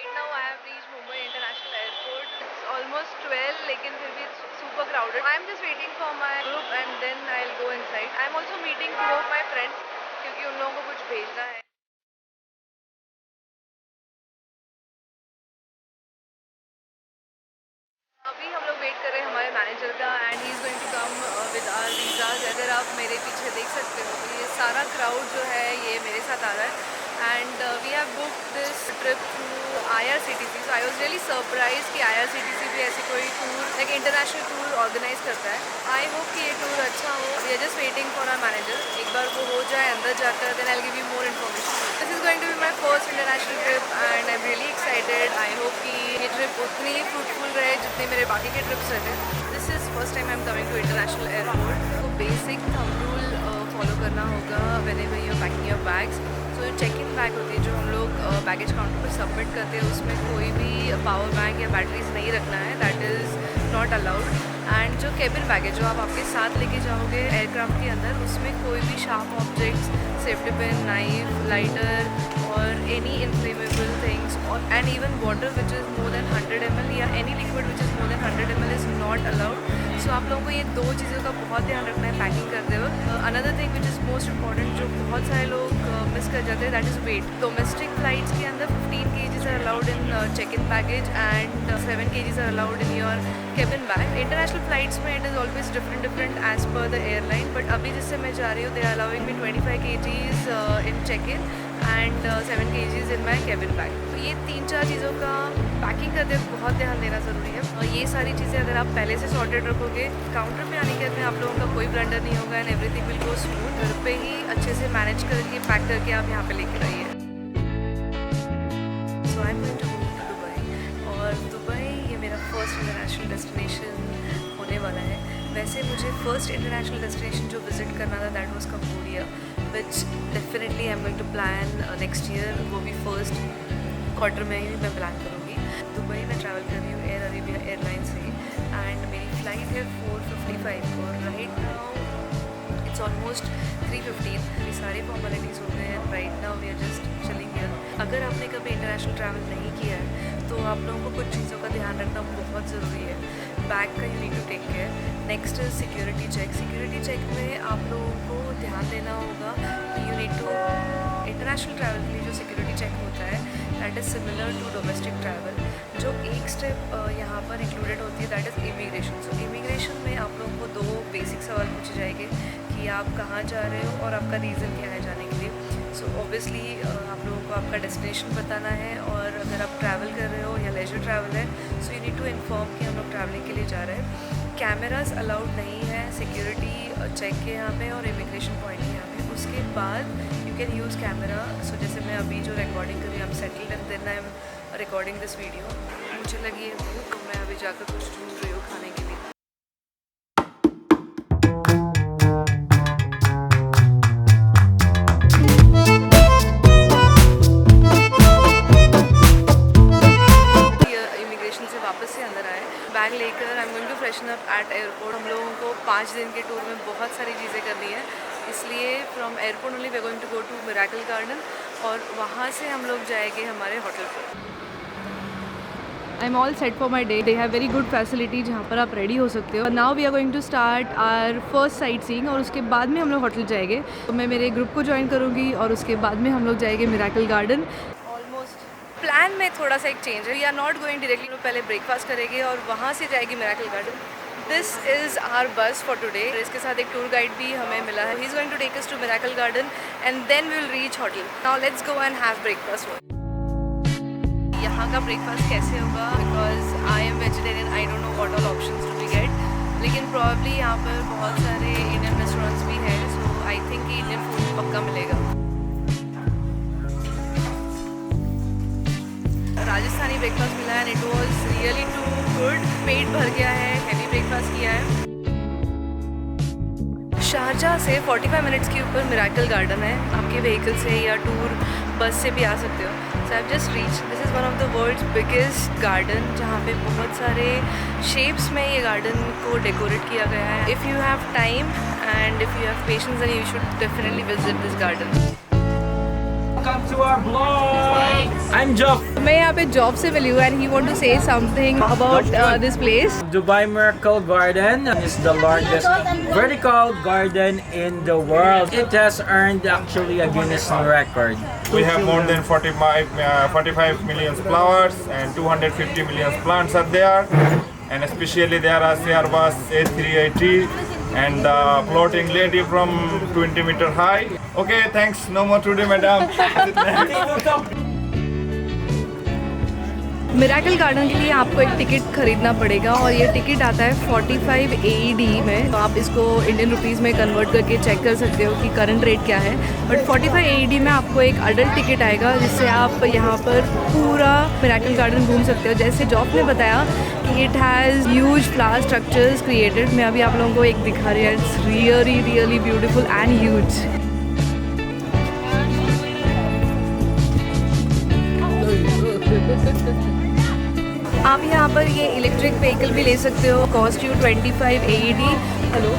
Right now I have reached Mumbai International Airport. It's almost 12 लेकिन फिर भी it's super crowded. I'm just waiting for my group and then I'll go inside. I'm also meeting two of my friends क्योंकि उन लोगों को कुछ भेजना है. अभी हम लोग वेट कर रहे हैं हमारे मैनेजर का and he is going to come with our visas. अगर आप मेरे पीछे देख सकते हो तो ये सारा क्राउड जो है ये मेरे साथ आ रहा है. And we have book this trip through IRCTC. So I was really surprise कि IRCTC भी ऐसी कोई tour like international tour organise करता है. आई होप कि ये टूर अच्छा हो. We are just waiting for our manager. एक बार वो हो जाए अंदर जाकर then I will give you more information. This is going to be my first international trip and I am really excited. I hope कि ये ट्रिप उतनी ही फ्रूटफुल रहे जितने मेरे बाकी के ट्रिप्स रहते हैं. This is first time I am coming to international airport. तो बेसिक थंब रूल फॉलो करना होगा whenever you are packing your bags. जो चेक इन बैग होती है जो हम लोग बैगेज काउंटर पर सबमिट करते हैं उसमें कोई भी पावर बैंक या बैटरीज नहीं रखना है. That is not allowed. And जो केबिन बैग है जो आप आपके साथ लेके जाओगे एयरक्राफ्ट के अंदर उसमें कोई भी sharp objects, safety pin, knife, lighter और एनी इनफ्लेमेबल थिंग्स और and even water which is more than 100 ml या any liquid which is more than 100 ml is not allowed. So आप लोगों को ये दो चीज़ों का बहुत ध्यान रखना है पैकिंग करते वक्त. Another thing which is most important जो बहुत सारे लोग मिस कर जाते हैं that is weight. Domestic flights के अंदर 15 kgs are allowed in check in baggage and 7 kgs are allowed in your cabin bag. International flights में it is always different as per the airline. But अभी जिससे मैं जा रही हूँ they are allowing me 25 kgs in check in and 7 kgs in my cabin bag. तो ये 3-4 चीज़ों का पैकिंग करते वक्त बहुत ध्यान देना ज़रूरी है. और ये सारी चीज़ें अगर आप पहले से सॉर्टेड रखोगे काउंटर पे आने के बाद में आप लोगों का कोई ब्लंडर नहीं होगा and everything will go smooth. घर पे ही अच्छे से मैनेज करके पैक करके आप यहाँ पे लेके आइए. So I am going to go to Dubai और दुबई ये मेरा फर्स्ट इंटरनेशनल डेस्टिनेशन होने वाला है. वैसे मुझे फर्स्ट इंटरनेशनल डेस्टिनेशन जो विज़िट करना था that was Cambodia which definitely I am going to plan next year. वो भी फर्स्ट क्वार्टर में ही मैं प्लान करूँगी. दुबई में ट्रैवल कर रही हूँ एयर अरेबिया एयरलाइन से एंड मेरी फ़्लाइट है 4:55 और राइट नाउ इट्स ऑलमोस्ट 3:15. ये सारे फॉर्मेलिटीज़ हो गए हैं. Right now we are just chilling here. अगर आपने कभी इंटरनेशनल ट्रैवल नहीं किया है तो आप लोगों को कुछ चीज़ों का ध्यान रखना बहुत ज़रूरी है. बैग का you need to take care. Next security check. Security check में आप लोगों को ध्यान देना होगा कि you need to international travel के लिए जो सिक्योरिटी चेक होता है that is similar to domestic travel. जो एक स्टेप यहाँ पर इंक्लूडेड होती है that is immigration. So immigration में आप लोगों को 2 बेसिक सवाल पूछे जाएंगे कि आप कहाँ जा रहे हो और आपका रीज़न क्या है जाने के लिए. सो ऑब्वियसली आप लोगों को आपका डेस्टिनेशन बताना है और अगर आप ट्रैवल कर रहे हो या लेजर ट्रैवल है so you need to inform कि हम लोग ट्रैवलिंग के लिए जा रहे हैं. कैमरास अलाउड नहीं है सिक्योरिटी चेक के यहाँ पे और इमिग्रेशन पॉइंट के यहाँ पे. उसके बाद you can use camera. So जैसे मैं अभी जो रिकॉर्डिंग कर रही हूँ I am settled and then I am recording this video. मुझे लगी है भूख तो मैं अभी जाकर कुछ ढूंढ रही हूँ खाने के लिए. इमिग्रेशन से वापस से अंदर आए बैग लेकर I am going to freshen up at airport. हम लोगों को 5 दिन के टूर में बहुत सारी चीज़ें करनी है इसलिए from airport only we are going to go to Miracle Garden और वहाँ से हम लोग जाएंगे हमारे होटल पर. I am all set for my day. They have very good facility जहाँ पर आप रेडी हो सकते हो. Now we are going to start our first sightseeing और उसके बाद में हम लोग होटल जाएंगे. तो मैं मेरे ग्रुप को ज्वाइन करूँगी और उसके बाद में हम लोग जाएंगे मिरेकल गार्डन. ऑलमोस्ट प्लान में थोड़ा सा एक चेंज है. We are not going directly. लोग पहले ब्रेकफास्ट करेंगे और वहाँ से जाएगी Miracle Garden. This is our bus for today. इसके साथ एक टूर गाइड भी हमें मिला है. He is going to take us to Miracle Garden and then we will reach hotel. Now let's go and have breakfast. यहाँ का breakfast कैसे होगा because I am vegetarian. I don't know what all options to B gate. लेकिन probably यहाँ पर बहुत सारे Indian restaurants भी हैं सो आई थिंक कि इंडियन फूड पक्का मिलेगा. राजस्थानी ब्रेकफास्ट मिला है and it was really too good. पेट भर गया है. हैवी ब्रेकफास्ट किया है. शारजाह से 45 मिनट्स के ऊपर मिरेकल गार्डन है. आपके व्हीकल से या टूर बस से भी आ सकते हो. So I just reach. This is one of the world's biggest garden जहाँ पे बहुत सारे शेप्स में ये गार्डन को डेकोरेट किया गया है. If you have time and if you have patience then you should definitely visit this garden. welcome to our vlog. I'm Joff. मैं यहाँ पे जॉब से मिली हूँ and he want to say something about this place. Dubai Miracle Garden is the largest vertical garden in the world. It has earned actually a Guinness record. We have more than 45 million flowers and 250 million plants are there. And especially there are Airbus A380 and floating lady from 20-meter high. Okay, thanks. No more today, madam. Miracle garden के लिए आपको एक ticket खरीदना पड़ेगा और ये ticket आता है 45 AED में। तो आप इसको इंडियन रुपीस में कन्वर्ट करके चेक कर सकते हो कि करंट रेट क्या है। बट 45 AED में आपको एक अडल्ट टिकट आएगा जिससे आप यहाँ पर पूरा मिराकल गार्डन घूम सकते हो। जैसे जॉब ने बताया कि it has huge flower structures created. मैं अभी आप लोगों को एक दिखा रही हूँ। It's really beautiful and huge. आप यहाँ पर ये इलेक्ट्रिक व्हीकल भी ले सकते हो। Cost you 25 AED। Hello,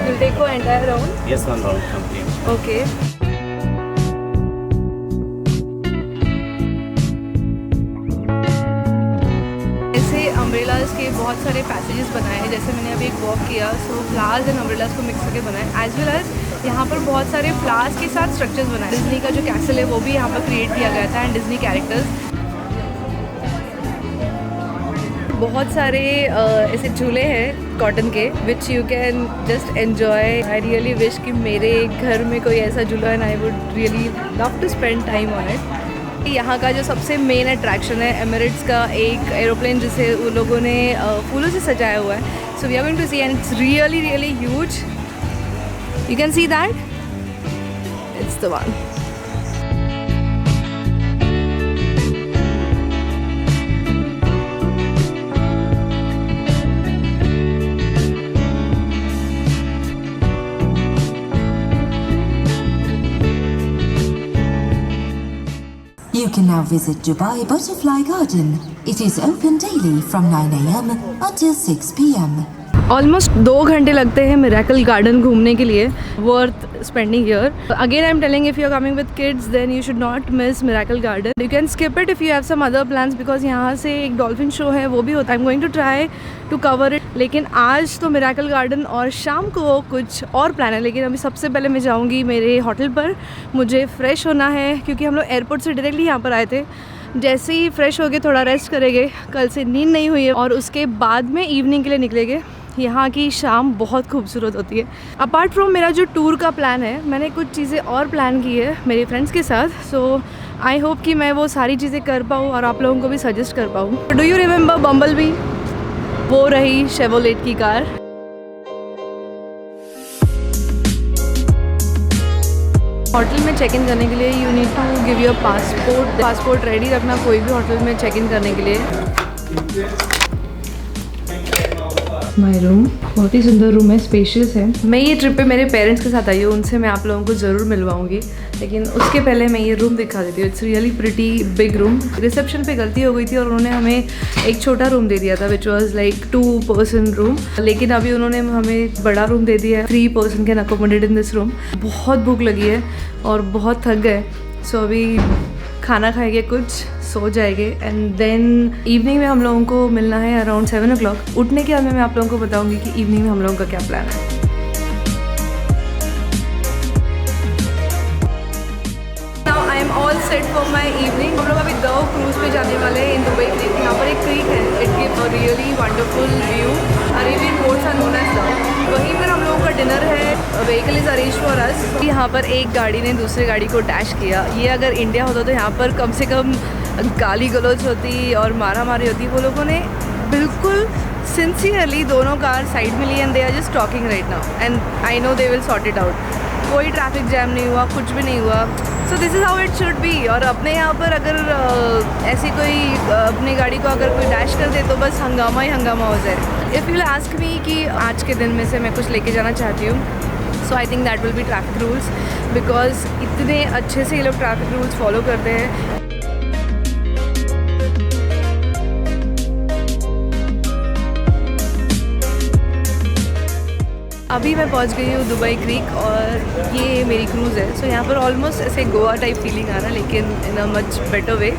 will take को entire round? Yes, one round complete. Okay. ऐसे अम्ब्रेलाज के बहुत सारे पैसेजेस बनाए हैं। जैसे मैंने अभी एक वॉक किया, सो फ्लावर्स एंड अम्ब्रेलाज को मिक्स करके बनाए। एज वेल एज यहाँ पर बहुत सारे फ्लावर्स के साथ स्ट्रक्चर्स बनाए। डिज्नी का जो कैसल है वो भी यहाँ पर क्रिएट किया गया था एंड डिज्नी कैरेक्टर्स। बहुत सारे ऐसे झूले हैं कॉटन के which you can just enjoy. I really wish कि मेरे घर में कोई ऐसा झूला है and I would really love to spend time on it. यहाँ का जो सबसे मेन अट्रैक्शन है एमिरेट्स का एक एरोप्लेन जिसे उन लोगों ने फूलों से सजाया हुआ है। So we are going to see and it's really huge. You can see that, it's the one. You can now visit Dubai Butterfly Garden. It is open daily from 9 AM until 6 PM. Almost 2 घंटे लगते हैं Miracle Garden घूमने के लिए। Worth spending here. Again I am telling, if you are coming with kids then you should not miss Miracle Garden. You can skip it if you have some other plans because यहाँ से एक dolphin show है वो भी होता है। I am going to try to cover it. लेकिन आज तो मिराकल गार्डन और शाम को कुछ और प्लान है। लेकिन अभी सबसे पहले मैं जाऊँगी मेरे होटल पर। मुझे फ़्रेश होना है क्योंकि हम लोग एयरपोर्ट से डायरेक्टली यहाँ पर आए थे। जैसे ही फ्रेश हो गए थोड़ा रेस्ट करेंगे, कल से नींद नहीं हुई है, और उसके बाद में इवनिंग के लिए निकलेंगे। यहाँ की शाम बहुत खूबसूरत होती है। अपार्ट फ्रॉम मेरा जो टूर का प्लान है, मैंने कुछ चीज़ें और प्लान की है मेरे फ्रेंड्स के साथ। सो आई होप कि मैं वो सारी चीज़ें कर पाऊँ और आप लोगों को भी सजेस्ट कर पाऊँ। Do you remember Bumblebee? वो रही शेवरोलेट की कार। होटल में चेक इन करने के लिए you need to give your passport ready रखना कोई भी होटल में चेक इन करने के लिए। माय रूम बहुत ही सुंदर रूम है, स्पेशियस है। मैं ये ट्रिप पे मेरे पेरेंट्स के साथ आई हूँ, उनसे मैं आप लोगों को ज़रूर मिलवाऊंगी। लेकिन उसके पहले मैं ये रूम दिखा देती हूँ। It's really pretty big room. Reception पे गलती हो गई थी और उन्होंने हमें एक छोटा रूम दे दिया था which was like 2 person room. लेकिन अभी उन्होंने हमें बड़ा रूम दे दिया है। 3 person can accommodate in this room. बहुत भूख लगी है और बहुत थक गए। सो अभी खाना खाएंगे, कुछ सो जाएंगे एंड देन इवनिंग में हम लोगों को मिलना है अराउंड 7 o'clock। उठने के बाद मैं आप लोगों को बताऊंगी कि इवनिंग में हम लोगों का क्या प्लान है। Now I am all set for my evening. हम लोग अभी दो क्रूज पे जाने वाले हैं इन दुबई क्रीक। यहाँ पर एक क्रीक है, it gives a really wonderful view. Arabian boats are known as the. वहीं पर हम लोगों का डिनर है। Vehicle is arrange for us. यहाँ पर एक गाड़ी ने दूसरी गाड़ी को डैश किया। ये अगर इंडिया होता तो यहाँ पर कम से कम गाली गलौज होती और मारा मारी होती। वो लोगों ने बिल्कुल सिंसियरली दोनों कार साइड में ली and they are just talking right now and I know they will sort it out. कोई ट्रैफिक जैम नहीं हुआ, कुछ भी नहीं हुआ। So this is how it should be. और अपने यहाँ पर अगर ऐसी कोई अपनी गाड़ी को अगर कोई डैश कर दे तो बस हंगामा ही हंगामा हो जाए। If you will ask me कि आज के दिन में से मैं कुछ लेके जाना चाहती हूँ, so I think that will be traffic rules because इतने अच्छे से ये लोग ट्रैफिक रूल्स फॉलो करते हैं। अभी मैं पहुंच गई हूँ दुबई क्रीक और ये मेरी क्रूज़ है. सो यहाँ पर ऑलमोस्ट ऐसे गोवा टाइप फीलिंग आ रहा है, लेकिन इन अ मच बेटर वे.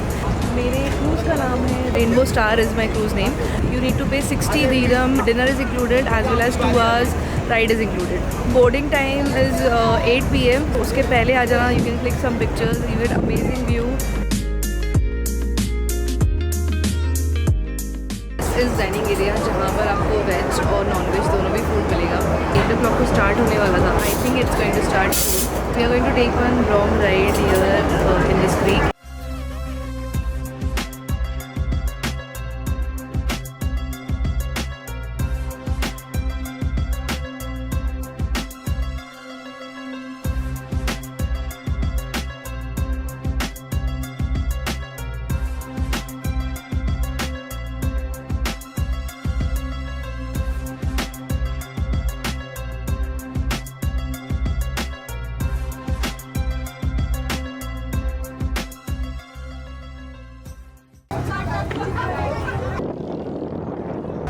मेरे क्रूज़ का नाम है Rainbow Star is my cruise name. You need to pay 60 dirham. Dinner is included as well as 2 hours ride is included. Boarding time is 8 PM. उसके पहले आ जाना. You can click some pictures. You get amazing view. इस dining area जहाँ पर आपको veg और non veg दोनों भी फूड मिलेगा. 8 o'clock को स्टार्ट होने वाला था. I think it's going to start soon. We are going to take one long ride here in this creek.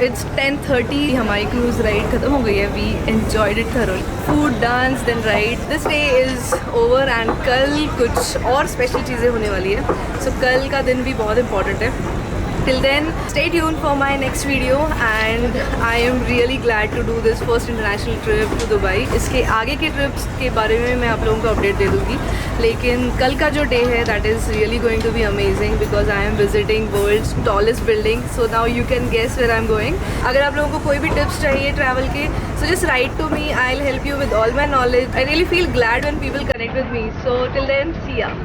It's 10:30. हमारी क्रूज राइड खत्म हो गई है. We enjoyed it thoroughly. Food, dance, then ride. This day is over and कल कुछ और special चीज़ें होने वाली है. सो कल का दिन भी बहुत इंपॉर्टेंट है. Till then, stay tuned for my next video and I am really glad to do this first international trip to Dubai. इसके आगे के ट्रिप्स के बारे में मैं आप लोगों को अपडेट दे दूँगी, लेकिन कल का जो डे है that is really going to be amazing because I am visiting world's tallest building. So now you can guess where I'm going. अगर आप लोगों को कोई भी टिप्स चाहिए ट्रैवल के, so just write to me. I'll help you with all my knowledge. I really feel glad when people connect with me. So till then, see ya.